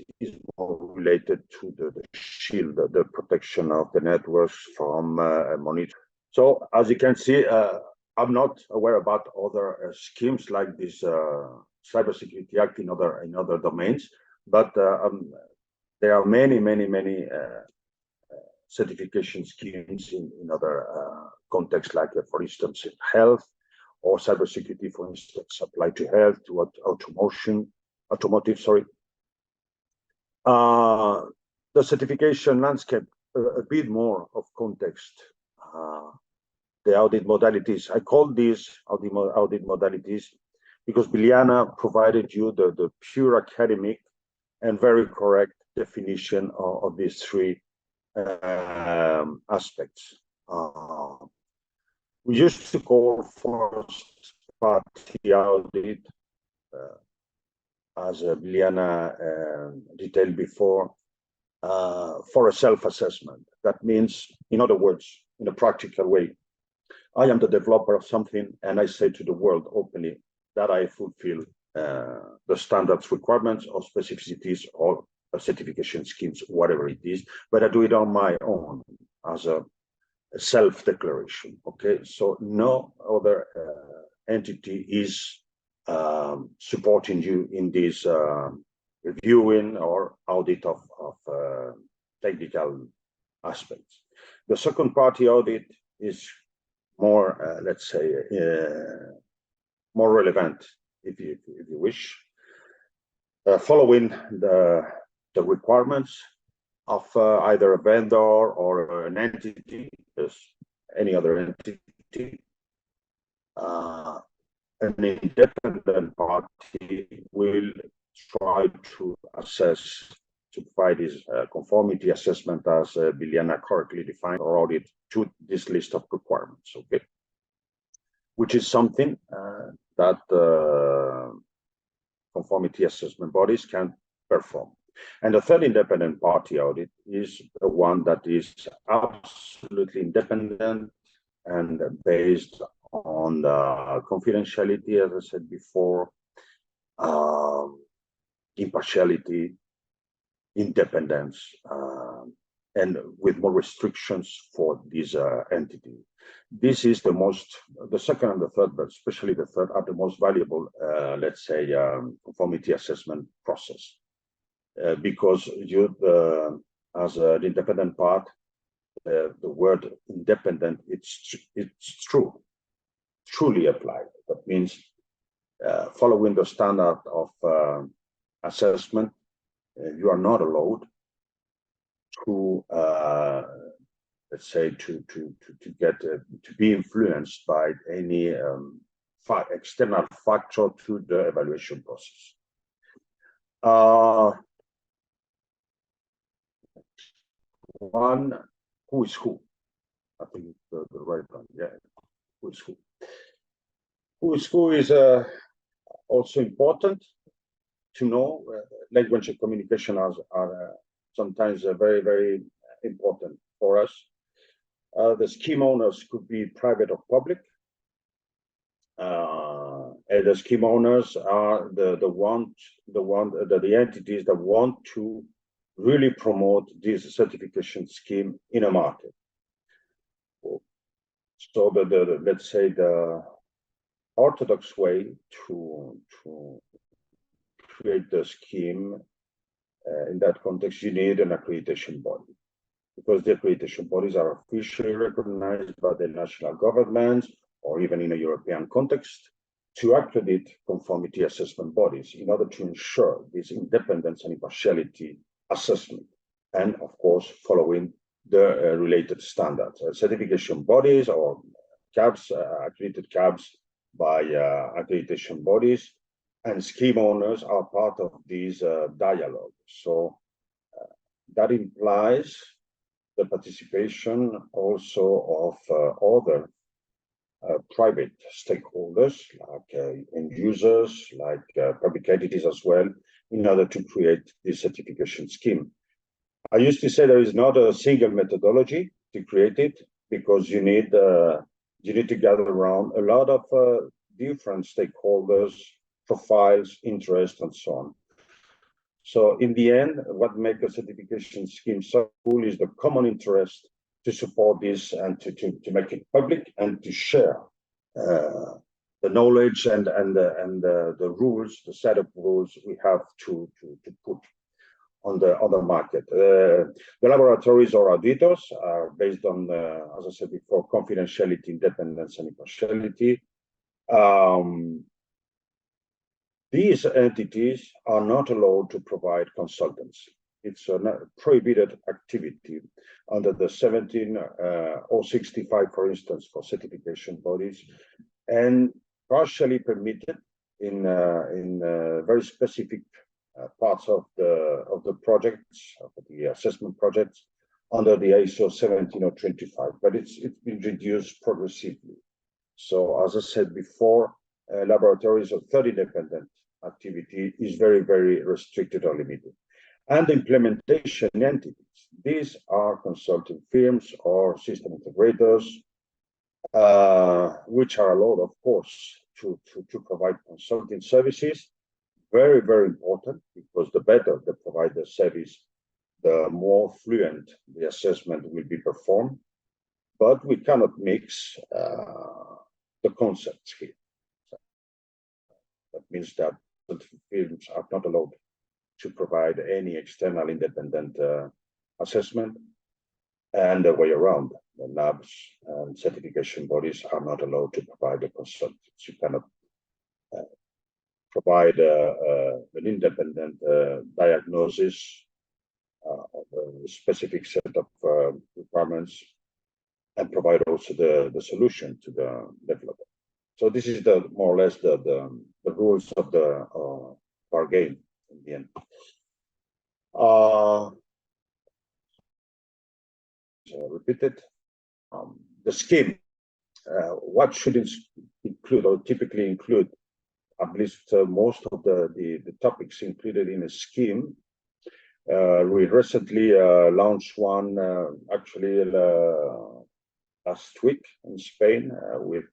more related to the shield, the protection of the networks from monitoring. So as you can see, I'm not aware about other schemes like this Cybersecurity Act in other domains, but there are many certification schemes in other contexts, like for instance in health, or cybersecurity, for instance, applied to health, to automotive. The certification landscape a bit more of context, the audit modalities. I call these audit modalities because Biljana provided you the pure academic and very correct definition of these three aspects. We used to call first party audit, as Biljana detailed before, for a self-assessment. That means, in other words, in a practical way, I am the developer of something and I say to the world openly that I fulfill the standards requirements or specificities or certification schemes, whatever it is, but I do it on my own as a self-declaration. Okay, so no other entity is supporting you in this reviewing or audit of technical aspects. The second party audit is more, let's say, more relevant, if you wish, following the requirements of either a vendor or an entity, as any other entity. An independent party will try to assess, to provide this conformity assessment, as Biljana correctly defined, or audit to this list of requirements, okay? Which is something that conformity assessment bodies can perform. And the third independent party audit is the one that is absolutely independent and based on the confidentiality, as I said before, impartiality, independence, and with more restrictions for this entity. This is the second and the third, but especially the third, are the most valuable, let's say, conformity assessment process. Because you, as an independent part, the word independent, it's true, truly applied. That means following the standard of assessment, you are not allowed to, let's say, to be influenced by any external factor to the evaluation process. One, who is who? I think it's the right one. Yeah, who is who? Who is who is also important to know. Language and communication are sometimes very, very important for us. The scheme owners could be private or public. And the scheme owners are the entities that want to really promote this certification scheme in a market. So let's say the orthodox way to create the scheme in that context, you need an accreditation body, because the accreditation bodies are officially recognized by the national governments, or even in a European context, to accredit conformity assessment bodies in order to ensure this independence and impartiality assessment, and of course following the related standards. Certification bodies or CABs, accredited CABs by accreditation bodies, and scheme owners are part of this dialogue. So that implies the participation also of other private stakeholders, like end users, like public entities as well, in order to create this certification scheme. I used to say there is not a single methodology to create it, because you need to gather around a lot of different stakeholders, profiles, interests, and so on. So in the end, what makes a certification scheme so cool is the common interest to support this and to make it public and to share the knowledge and the rules, the set of rules we have to put on the market. The laboratories or auditors are based on, as I said before, confidentiality, independence, and impartiality. These entities are not allowed to provide consultancy. It's a prohibited activity under the 17/065, for instance, for certification bodies, and partially permitted in very specific parts of the projects, of the assessment projects, under the ISO 17025, but it's been reduced progressively. So, as I said before, laboratories of third independent activity is very, very restricted or limited. And implementation entities, these are consulting firms or system integrators, which are allowed, of course, to provide consulting services. Very, very important, because the better they provide the service, the more fluent the assessment will be performed. But we cannot mix the concepts here. So that means that firms are not allowed to provide any external independent assessment, and the way around. The labs and certification bodies are not allowed to provide the consultants. You cannot provide an independent diagnosis of a specific set of requirements, and provide also the solution to the developer. So this is more or less the rules of our game in the end. Repeated. The scheme. What should it include, or typically include? At least most of the topics included in a scheme. We recently launched one actually last week in Spain with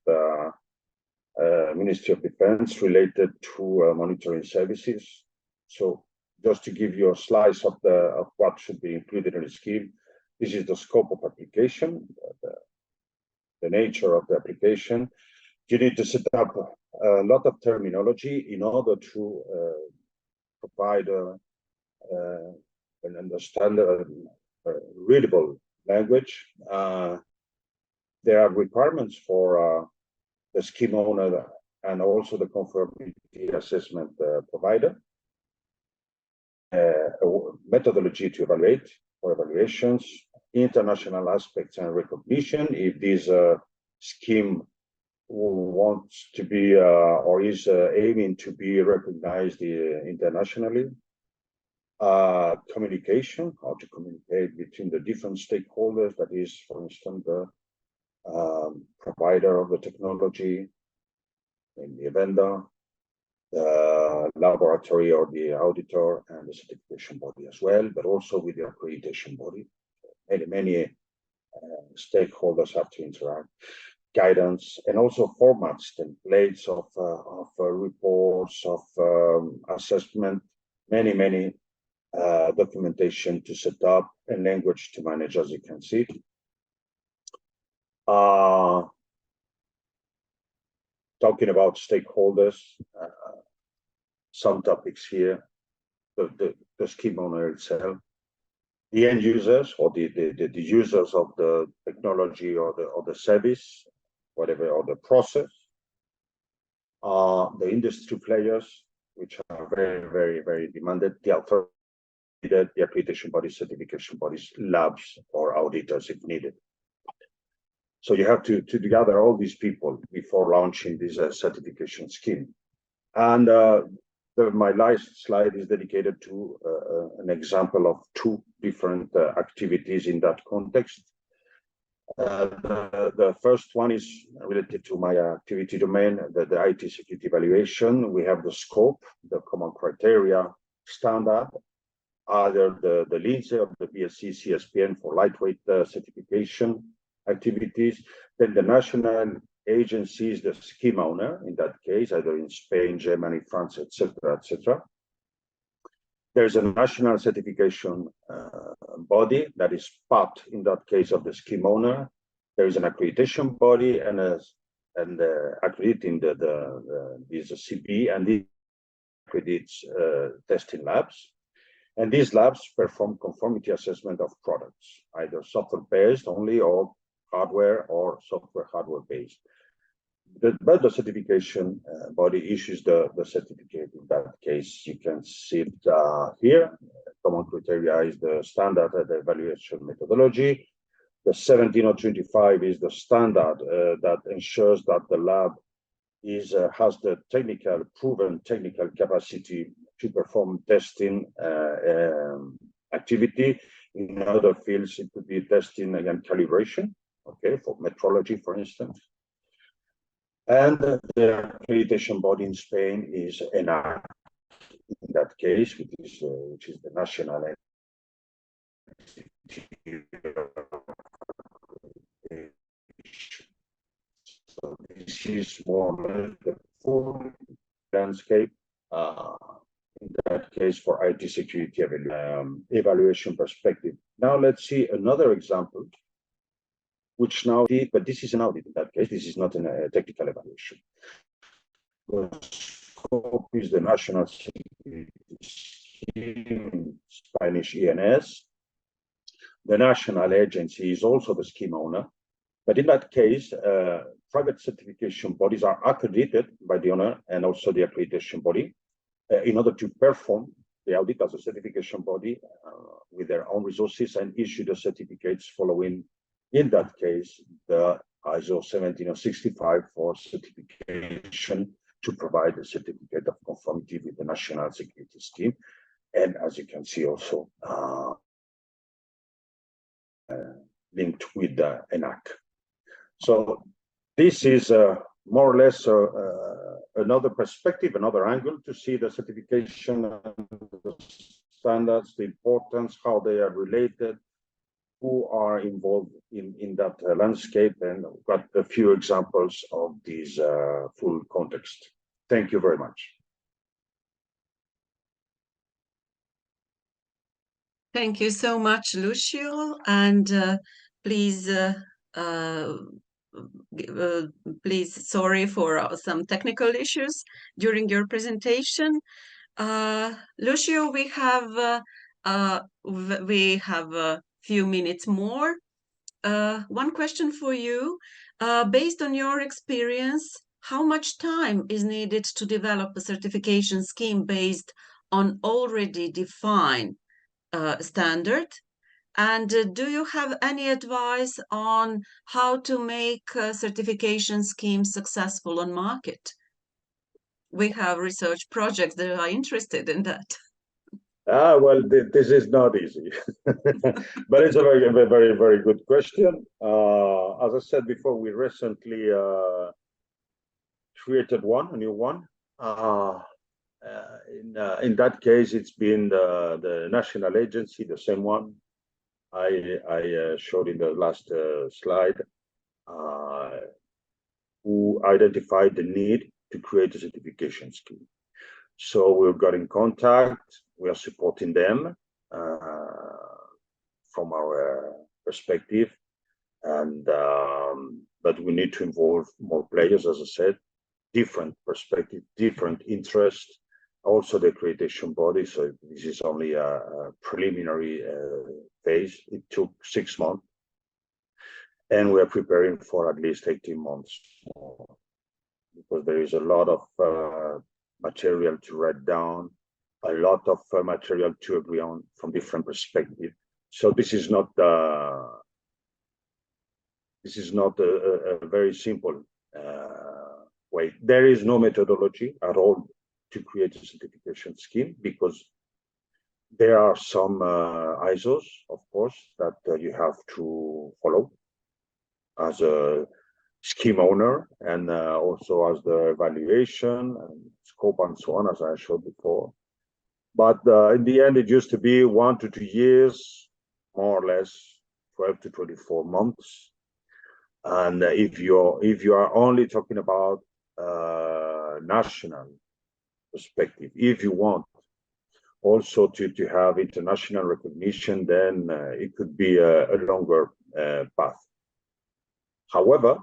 Ministry of Defense related to monitoring services. So just to give you a slice of what should be included in the scheme, this is the scope of application, the nature of the application. You need to set up a lot of terminology in order to provide an understandable, readable language. There are requirements for the scheme owner and also the conformity assessment provider. A methodology to evaluate, for evaluations, international aspects and recognition, if this scheme wants to be or is aiming to be recognized internationally. Communication, how to communicate between the different stakeholders, that is, for instance, the provider of the technology, the vendor, the laboratory or the auditor, and the certification body as well, but also with the accreditation body. Many stakeholders have to interact. Guidance, and also formats, templates of reports, of assessment, many documentation to set up, and language to manage, as you can see. Talking about stakeholders, some topics here, the scheme owner itself, the end users, or the users of the technology or the service, whatever, or the process, the industry players, which are very demanded, the authority, the accreditation bodies, certification bodies, labs, or auditors if needed. So you have to gather all these people before launching this certification scheme. And my last slide is dedicated to an example of two different activities in that context. The first one is related to my activity domain, the IT security evaluation. We have the scope, the common criteria, standard, either the LINSE or the BSc CSPN for lightweight certification activities, then the national agencies, the scheme owner, in that case, either in Spain, Germany, France, etc. There's a national certification body that is part, in that case, of the scheme owner. There is an accreditation body and accrediting these CB, and these accredits testing labs. And these labs perform conformity assessment of products, either software-based only, or hardware, or software hardware-based. But the certification body issues the certificate. In that case, you can see it here. common criteria is the standard evaluation methodology. The 17025 is the standard that ensures that the lab has the proven technical capacity to perform testing activity. In other fields, it could be testing and calibration, okay, for metrology, for instance. And the accreditation body in Spain is ENAC. In that case, which is the national so this is more or less the full landscape in that case for IT security evaluation perspective. Now let's see another example, which now did, but this is an audit in that case. This is not a technical evaluation. The scope is the national security scheme, Spanish ENS. The national agency is also the scheme owner. But in that case, private certification bodies are accredited by the owner and also the accreditation body in order to perform the audit as a certification body with their own resources and issue the certificates following, in that case, the ISO 17065 for certification to provide a certificate of conformity with the national security scheme. And as you can see also linked with the ENAC. So this is more or less another perspective, another angle to see the certification and the standards, the importance, how they are related, who are involved in that landscape, and got a few examples of this full context. Thank you very much. Thank you so much, Lucio, and please, sorry for some technical issues during your presentation. Lucio, we have a few minutes more. One question for you. Based on your experience, how much time is needed to develop a certification scheme based on already defined standard? And do you have any advice on how to make certification schemes successful on market? We have research projects that are interested in that. Well, this is not easy, but it's a very good question. As I said before, we recently created a new one. In that case, it's been the national agency, the same one I showed in the last slide, who identified the need to create a certification scheme. So we've got in contact, we are supporting them from our perspective, and but we need to involve more players, as I said, different perspective, different interest, also the accreditation body. So this is only a preliminary phase. It took 6 months, and we are preparing for at least 18 months more, because there is a lot of material to write down, a lot of material to agree on from different perspectives. So this is not a very simple way. There is no methodology at all to create a certification scheme, because there are some ISOs, of course, that you have to follow as a scheme owner, and also as the evaluation and scope and so on, as I showed before. But in the end, it used to be 1 to 2 years, more or less 12 to 24 months. And if you are only talking about national perspective, if you want also to have international recognition, then it could be a longer path. However,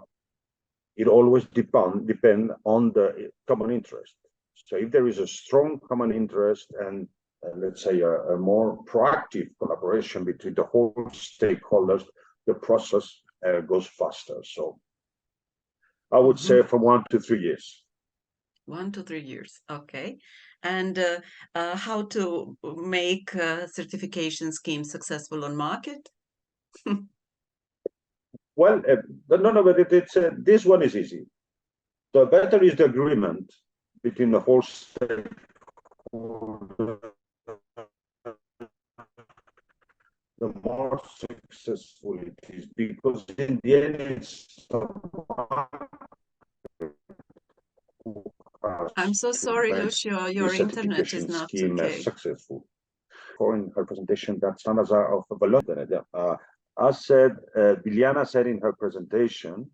it always depend on the common interest. So if there is a strong common interest and let's say a more proactive collaboration between the whole stakeholders, the process goes faster. So I would say from 1 to 3 years. 1 to 3 years, okay. and how to make certification schemes successful on market? Well, no, but it's this one is easy. The better is the agreement between the whole stakeholder, the more successful it is, because in the end, it's I'm so sorry, Lucio, your internet is not okay. Successful. In her presentation, that standards are of voluntary. As said, Biliana said in her presentation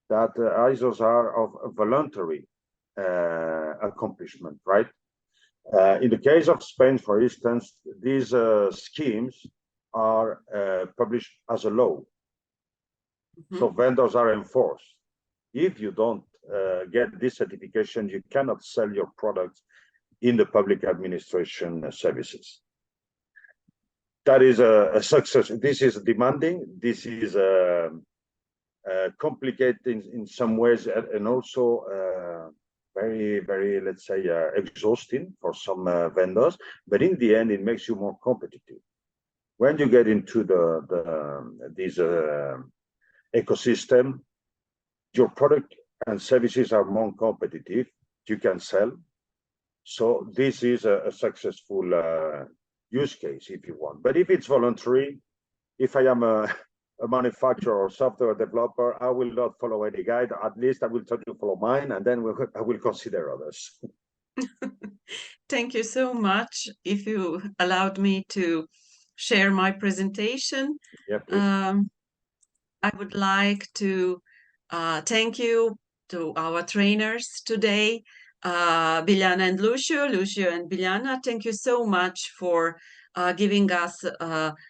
that ISOs are of voluntary accomplishment, right? In the case of Spain, for instance, these schemes are published as a law. So vendors are enforced. If you don't get this certification, you cannot sell your products in the public administration services. That is a success. This is demanding. This is complicated in some ways, and also very, very, let's say, exhausting for some vendors. But in the end, it makes you more competitive. When you get into this ecosystem, your product and services are more competitive. You can sell. So this is a successful use case, if you want. But if it's voluntary, if I am a manufacturer or software developer, I will not follow any guide. At least I will try to follow mine, and then I will consider others. Thank you so much. If you allowed me to share my presentation, Yeah, please. I would like to thank you to our trainers today, Biliana and Lucio and Biliana. Thank you so much for giving us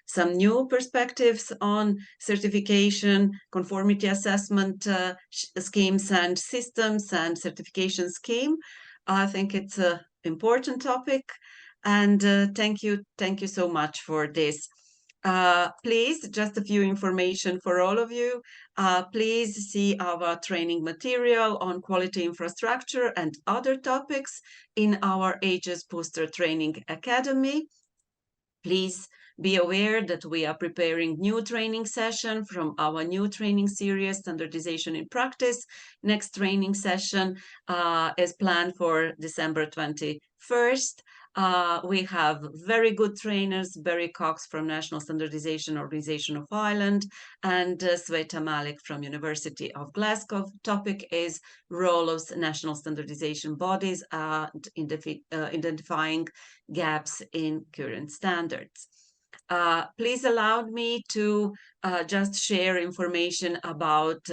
some new perspectives on certification, conformity assessment schemes and systems and certification scheme. I think it's an important topic, and thank you so much for this. Please, just a few information for all of you. Please see our training material on quality infrastructure and other topics in our HSbooster Training Academy. Please be aware that we are preparing new training session from our new training series, Standardization in Practice. Next training session is planned for December 21st. We have very good trainers, Barry Cox from National Standardization Organization of Ireland and Sveta Malik from University of Glasgow. Topic is role of national standardization bodies identifying gaps in current standards. Please allow me to just share information about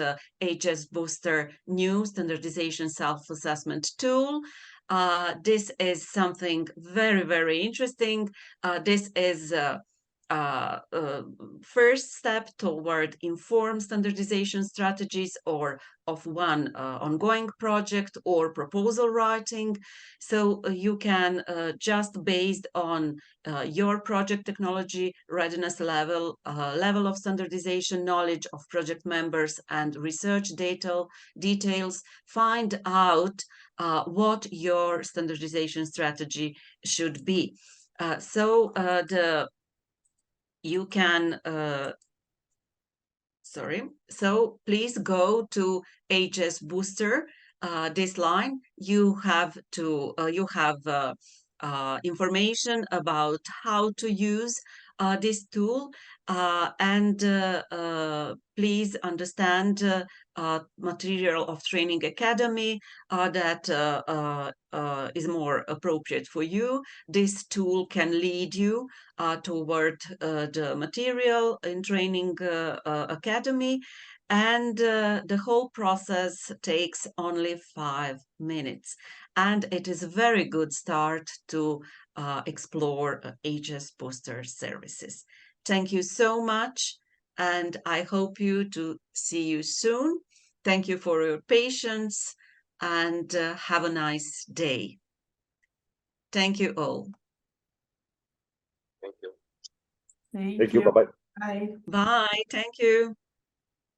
HSbooster new standardization self-assessment tool. This is something very, very interesting. This is first step toward informed standardization strategies or of one ongoing project or proposal writing. So you can just based on your project technology readiness level, level of standardization, knowledge of project members and research details, find out what your standardization strategy should be. You can, so please go to HSbooster, this line. You have information about how to use this tool, and please understand material of Training Academy that is more appropriate for you. This tool can lead you toward the material in Training Academy, and the whole process takes only 5 minutes. And it is a very good start to explore HSbooster services. Thank you so much, and I hope to see you soon. Thank you for your patience, and have a nice day. Thank you all. Thank you. Thank you. Bye-bye. Bye. Bye. Thank you.